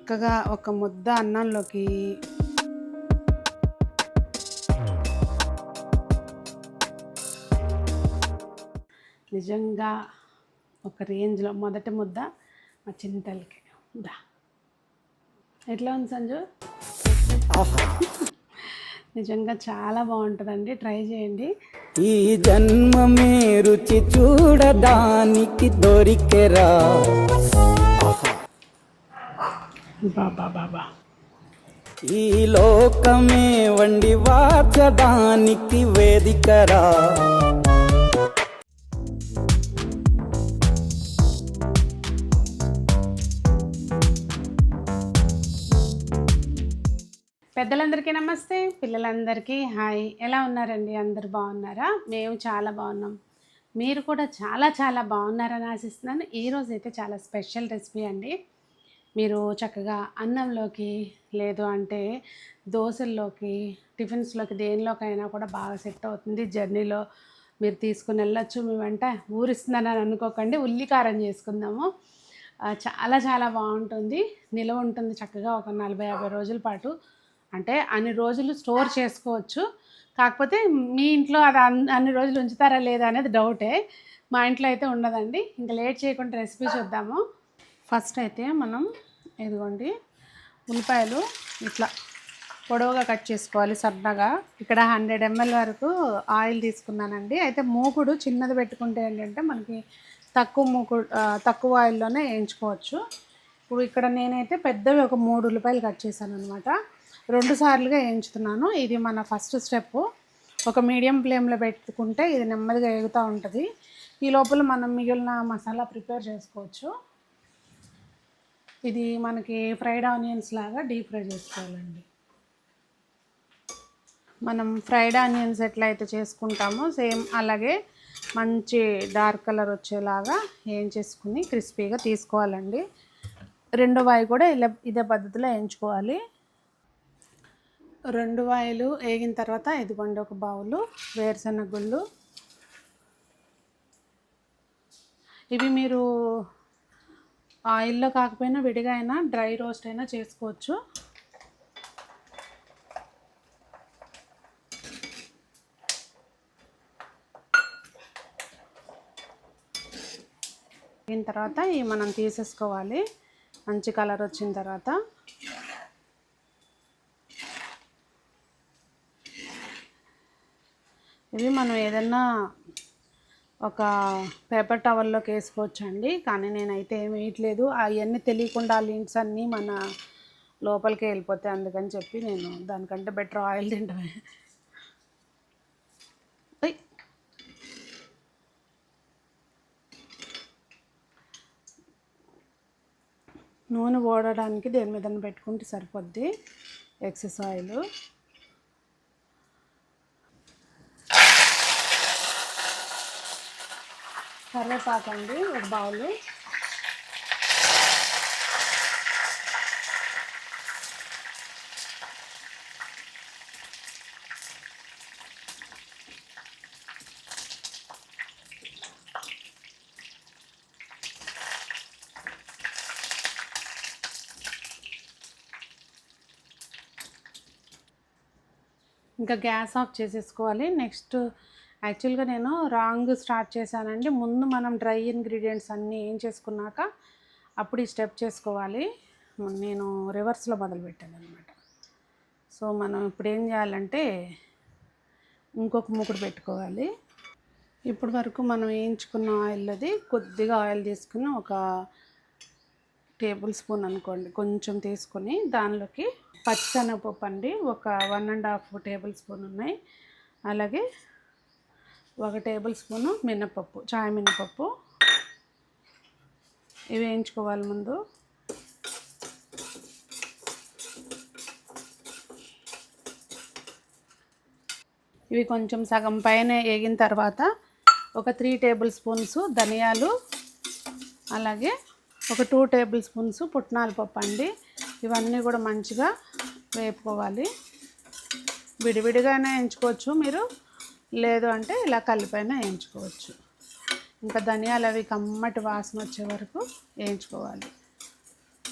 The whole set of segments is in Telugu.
చక్కగా ఒక ముద్ద అన్నంలోకి నిజంగా ఒక రేంజ్లో మొదటి ముద్ద మా చింతలకి దా. ఎట్లా ఉంది సంజు? నిజంగా చాలా బాగుంటుందండి, ట్రై చేయండి. ఈ జన్మమే రుచి చూడడానికి దొరికెరా. బాబా బాబా, ఈ లోకమే వండి వాచడానికి వేదికరా. పెద్దలందరికీ నమస్తే, పిల్లలందరికీ హాయ్. ఎలా ఉన్నారండి? అందరు బాగున్నారా? మేము చాలా బాగున్నాం. మీరు కూడా చాలా చాలా బాగున్నారని ఆశిస్తున్నాను. ఈరోజు అయితే చాలా స్పెషల్ రెసిపీ అండి. మీరు చక్కగా అన్నంలోకి, లేదు అంటే దోశల్లోకి, టిఫిన్స్లోకి, దేనిలోకైనా కూడా బాగా సెట్ అవుతుంది. జర్నీలో మీరు తీసుకుని వెళ్ళొచ్చు. మీ వెంట ఊరిస్తుందని అనుకోకండి. ఉల్లికారం చేసుకుందాము. చాలా చాలా బాగుంటుంది, నిలవ ఉంటుంది చక్కగా ఒక 40-50 రోజుల పాటు. అంటే అన్ని రోజులు స్టోర్ చేసుకోవచ్చు. కాకపోతే మీ ఇంట్లో అది అన్ని రోజులు ఉంచుతారా లేదా అనేది డౌటే. మా ఇంట్లో అయితే ఉండదండి. ఇంకా లేట్ చేయకుండా రెసిపీ చూద్దాము. ఫస్ట్ అయితే మనం ఇదిగోండి ఉల్లిపాయలు ఇట్లా పొడవుగా కట్ చేసుకోవాలి సన్నగా. ఇక్కడ 100 ml వరకు ఆయిల్ తీసుకున్నానండి. అయితే మూకుడు చిన్నది పెట్టుకుంటే ఏంటంటే మనకి తక్కువ ఆయిల్లోనే వేయించుకోవచ్చు. ఇప్పుడు ఇక్కడ నేనైతే పెద్దవి ఒక 3 ఉల్లిపాయలు కట్ చేశాను అనమాట. 2 సార్లుగా వేయించుతున్నాను. ఇది మన ఫస్ట్ స్టెప్. ఒక మీడియం ఫ్లేమ్లో పెట్టుకుంటే ఇది నెమ్మదిగా ఎగుతూ ఉంటుంది. ఈ లోపల మనం మిగిలిన మసాలా ప్రిపేర్ చేసుకోవచ్చు. ఇది మనకి ఫ్రైడ్ ఆనియన్స్ లాగా డీప్ ఫ్రై చేసుకోవాలండి. మనం ఫ్రైడ్ ఆనియన్స్ ఎట్లయితే చేసుకుంటామో సేమ్ అలాగే మంచి డార్క్ కలర్ వచ్చేలాగా వేయించేసుకుని క్రిస్పీగా తీసుకోవాలండి. రెండో వాయి కూడా ఇదే పద్ధతిలో వేయించుకోవాలి. 2 వాయిలు వేగిన తర్వాత ఇదిగోండి ఒక బౌలు వేరుశనగ గుళ్ళు. ఇవి మీరు ఆయిల్లో కాకపోయినా విడిగా అయినా డ్రై రోస్ట్ అయినా చేసుకోవచ్చు. దీని తర్వాత ఇవి మనం తీసేసుకోవాలి. మంచి కలర్ వచ్చిన తర్వాత ఇవి మనం ఏదన్నా ఒక పేపర్ టవల్లోకి వేసుకోవచ్చు అండి. కానీ నేనైతే ఏం వేయట్లేదు. అవన్నీ తెలియకుండా లింక్స్ అన్నీ మన లోపలికి వెళ్ళిపోతాయి. అందుకని చెప్పి నేను దానికంటే బెటర్ ఆయిల్ తింటమే. నూనె ఓడడానికి దేని మీద పెట్టుకుంటే సరిపోద్ది. ఎక్సెస్ ఆయిల్ కరివేపాకండి ఒక బౌలు. ఇంకా గ్యాస్ ఆఫ్ చేసేసుకోవాలి. నెక్స్ట్ యాక్చువల్గా నేను రాంగ్ స్టార్ట్ చేశానండి. ముందు మనం డ్రై ఇంగ్రీడియంట్స్ అన్నీ ఏం చేసుకున్నాక అప్పుడు ఈ స్టెప్ చేసుకోవాలి. నేను రివర్స్లో మొదలుపెట్టాను అనమాట. సో మనం ఇప్పుడు ఏం చేయాలంటే ఇంకొక మూకుడు పెట్టుకోవాలి. ఇప్పటి వరకు మనం వేయించుకున్న ఆయిల్ది కొద్దిగా ఆయిల్ తీసుకుని ఒక టేబుల్ స్పూన్ అనుకోండి కొంచెం తీసుకొని దానిలోకి పచ్చిశనగపప్పు అండి ఒక 1.5 టేబుల్ స్పూన్ ఉన్నాయి. అలాగే 1 టేబుల్ స్పూను మినపప్పు, చాయ్ మినపప్పు. ఇవి వేయించుకోవాలి ముందు. ఇవి కొంచెం సగం పైన వేగిన తర్వాత ఒక 3 టేబుల్ స్పూన్స్ ధనియాలు, అలాగే ఒక 2 టేబుల్ స్పూన్స్ పుట్నాల పప్పు అండి. ఇవన్నీ కూడా మంచిగా వేపుకోవాలి. విడివిడిగానే వేయించుకోవచ్చు మీరు, లేదు అంటే ఇలా కలిపైనా వేయించుకోవచ్చు. ఇంకా ధనియాలు అవి కమ్మటి వాసన వచ్చే వరకు వేయించుకోవాలి.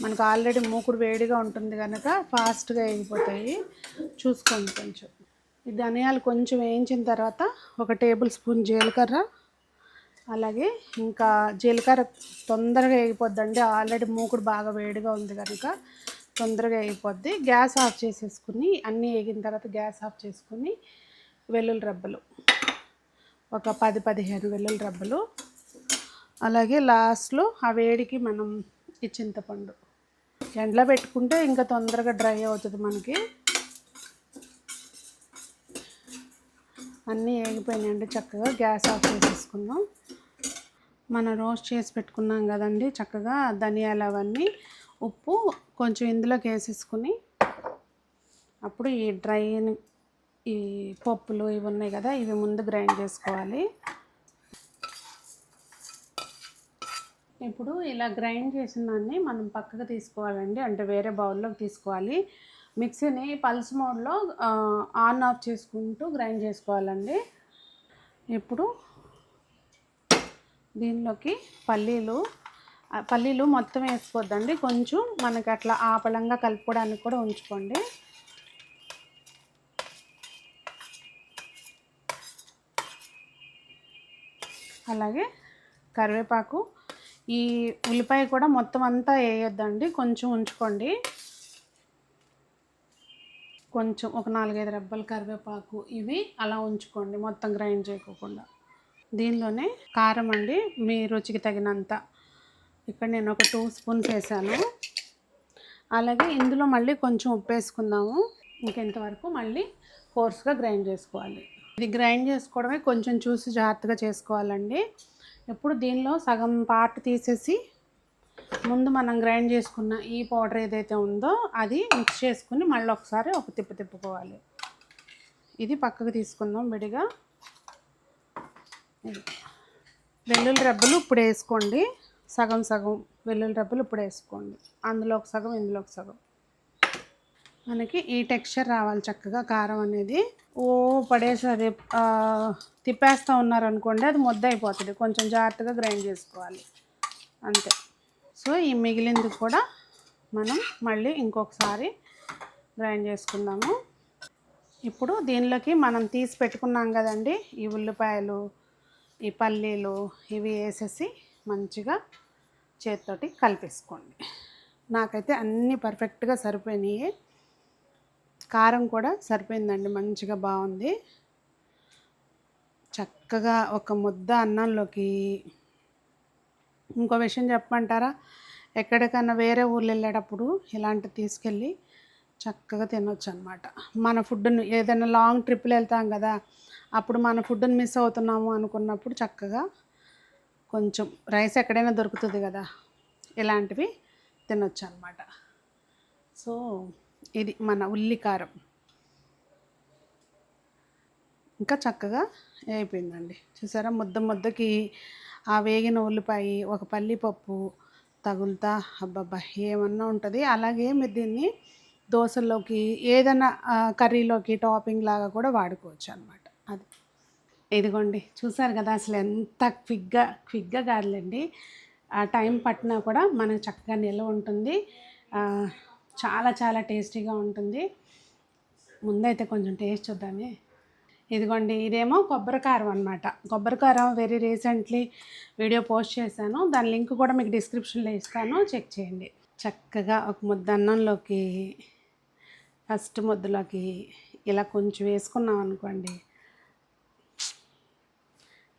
మనకు ఆల్రెడీ మూకుడు వేడిగా ఉంటుంది కనుక ఫాస్ట్గా వేగిపోతాయి. చూసుకోండి కొంచెం. ఈ ధనియాలు కొంచెం వేయించిన తర్వాత 1 టేబుల్ స్పూన్ జీలకర్ర, అలాగే ఇంకా జీలకర్ర తొందరగా వేగిపోద్దండి. ఆల్రెడీ మూకుడు బాగా వేడిగా ఉంది కనుక తొందరగా వేగిపోద్ది. గ్యాస్ ఆఫ్ చేసేసుకుని అన్నీ వేగిన తర్వాత గ్యాస్ ఆఫ్ చేసుకుని వెల్లుల్లి రబ్బలు ఒక 10-15 వెల్లుల్లి రబ్బలు, అలాగే లాస్ట్లో ఆ వేడికి మనం ఈ చింతపండు ఎండలో పెట్టుకుంటే ఇంకా తొందరగా డ్రై అవుతుంది మనకి. అన్నీ వేగిపోయినాయండి. చక్కగా గ్యాస్ ఆఫ్ చేసేసుకుందాం. మనం రోస్ట్ చేసి పెట్టుకున్నాం కదండి చక్కగా ధనియాలు అవన్నీ, ఉప్పు కొంచెం ఇందులోకి వేసేసుకుని అప్పుడు ఈ పప్పులు ఇవి ఉన్నాయి కదా ఇవి ముందు గ్రైండ్ చేసుకోవాలి. ఇప్పుడు ఇలా గ్రైండ్ చేసిన దాన్ని మనం పక్కకు తీసుకోవాలండి, అంటే వేరే బౌల్లోకి తీసుకోవాలి. మిక్సీని పల్స్ మోడ్లో ఆన్ ఆఫ్ చేసుకుంటూ గ్రైండ్ చేసుకోవాలండి. ఇప్పుడు దీనిలోకి పల్లీలు మొత్తం వేసుకోవద్దండి, కొంచెం మనకి అట్లా ఆపళంగా కలుపుకోవడానికి కూడా ఉంచుకోండి. అలాగే కరివేపాకు, ఈ ఉల్లిపాయ కూడా మొత్తం అంతా వేయొద్దండి, కొంచెం ఉంచుకోండి. కొంచెం ఒక 4-5 రెబ్బలు కరివేపాకు ఇవి అలా ఉంచుకోండి, మొత్తం గ్రైండ్ చేయకోకుండా. దీనిలోనే కారం అండి మీ రుచికి తగినంత. ఇక్కడ నేను ఒక 2 స్పూన్స్ వేసాను. అలాగే ఇందులో మళ్ళీ కొంచెం ఉప్పు వేసుకుందాము. ఇంకెంతవరకు మళ్ళీ కోర్స్గా గ్రైండ్ చేసుకోవాలి. ఇది గ్రైండ్ చేసుకోవడమే కొంచెం చూసి జాగ్రత్తగా చేసుకోవాలండి. ఇప్పుడు దీనిలో సగం పార్ట్ తీసేసి ముందు మనం గ్రైండ్ చేసుకున్న ఈ పౌడర్ ఏదైతే ఉందో అది మిక్స్ చేసుకుని మళ్ళీ ఒకసారి ఒక తిప్పుకోవాలి. ఇది పక్కకు తీసుకుందాం విడిగా. వెల్లుల్లి రెబ్బలు ఇప్పుడు వేసుకోండి, సగం వెల్లుల్లి రెబ్బలు ఇప్పుడు వేసుకోండి. అందులో ఒక సగం, ఇందులో ఒక సగం. మనకి ఈ టెక్స్చర్ రావాలి చక్కగా. కారం అనేది పడేసి అది తిప్పేస్తూ ఉన్నారనుకోండి అది ముద్ద అయిపోతుంది. కొంచెం జాగ్రత్తగా గ్రైండ్ చేసుకోవాలి అంతే. సో ఈ మిగిలింది కూడా మనం మళ్ళీ ఇంకొకసారి గ్రైండ్ చేసుకుందాము. ఇప్పుడు దీనిలోకి మనం తీసి పెట్టుకున్నాం కదండి ఈ ఉల్లిపాయలు, ఈ పల్లీలు ఇవి వేసేసి మంచిగా చేతితోటి కలిపేసుకోండి. నాకైతే అన్నీ పర్ఫెక్ట్గా సరిపోయినాయి. కారం కూడా సరిపోయిందండి, మంచిగా బాగుంది. చక్కగా ఒక ముద్ద అన్నంలోకి. ఇంకో విషయం చెప్పమంటారా, ఎక్కడికన్నా వేరే ఊర్లు వెళ్ళేటప్పుడు ఇలాంటివి తీసుకెళ్ళి చక్కగా తినొచ్చు అనమాట. మన ఫుడ్ని ఏదైనా లాంగ్ ట్రిప్లు వెళ్తాం కదా, అప్పుడు మన ఫుడ్ని మిస్ అవుతున్నాము అనుకున్నప్పుడు చక్కగా కొంచెం రైస్ ఎక్కడైనా దొరుకుతుంది కదా, ఇలాంటివి తినొచ్చు అనమాట. సో ఇది మన ఉల్లి కారం ఇంకా చక్కగా అయిపోయిందండి. చూసారా, ముద్దకి ఆ వేగిన ఉల్లిపాయ, ఒక పల్లిపప్పు తగులుతా అబ్బబ్బా ఏమన్నా ఉంటుంది. అలాగే మీరు దీన్ని దోశల్లోకి ఏదైనా కర్రీలోకి టాపింగ్ లాగా కూడా వాడుకోవచ్చు అనమాట. అది ఇదిగోండి చూసారు కదా, అసలు ఎంత క్విక్గా కాదులేండి, ఆ టైం పట్టినా కూడా మనకు చక్కగా నిల్వ ఉంటుంది. చాలా టేస్టీగా ఉంటుంది. ముందైతే కొంచెం టేస్ట్ చూద్దామే. ఇదిగోండి ఇదేమో కొబ్బరికారం అనమాట. కొబ్బరికారం వెరీ రీసెంట్లీ వీడియో పోస్ట్ చేశాను, దాని లింక్ కూడా మీకు డిస్క్రిప్షన్లో ఇస్తాను, చెక్ చేయండి. చక్కగా ఒక ముద్ద అన్నంలోకి ఫస్ట్ ముద్దలోకి ఇలా కొంచెం వేసుకున్నాం అనుకోండి,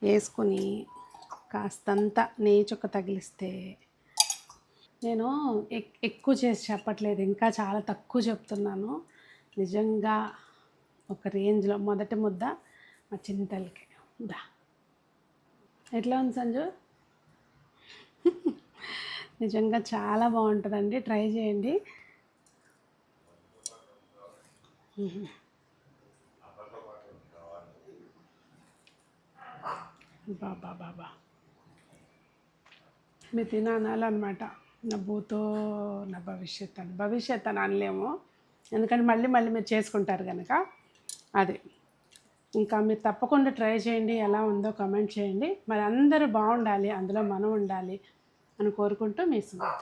వేసుకొని కాస్తంత నెయ్యి చుక్క తగిలిస్తే, నేను ఎక్కువ చేసి చెప్పట్లేదు, ఇంకా చాలా తక్కువ చెప్తున్నాను. నిజంగా ఒక రేంజ్లో మొదటి ముద్ద మా చింతలకి దా. ఎట్లా ఉంది సంజు? నిజంగా చాలా బాగుంటుందండి, ట్రై చేయండి. బాబా మీరు తినాలన్నమాట. నా భూతో నా భవిష్యత్ అని అనలేము, ఎందుకంటే మళ్ళీ మీరు చేసుకుంటారు కనుక. అది ఇంకా మీరు తప్పకుండా ట్రై చేయండి, ఎలా ఉందో కామెంట్ చేయండి. మరి అందరూ బాగుండాలి, అందులో మనం ఉండాలి అని కోరుకుంటూ మీ సునీత.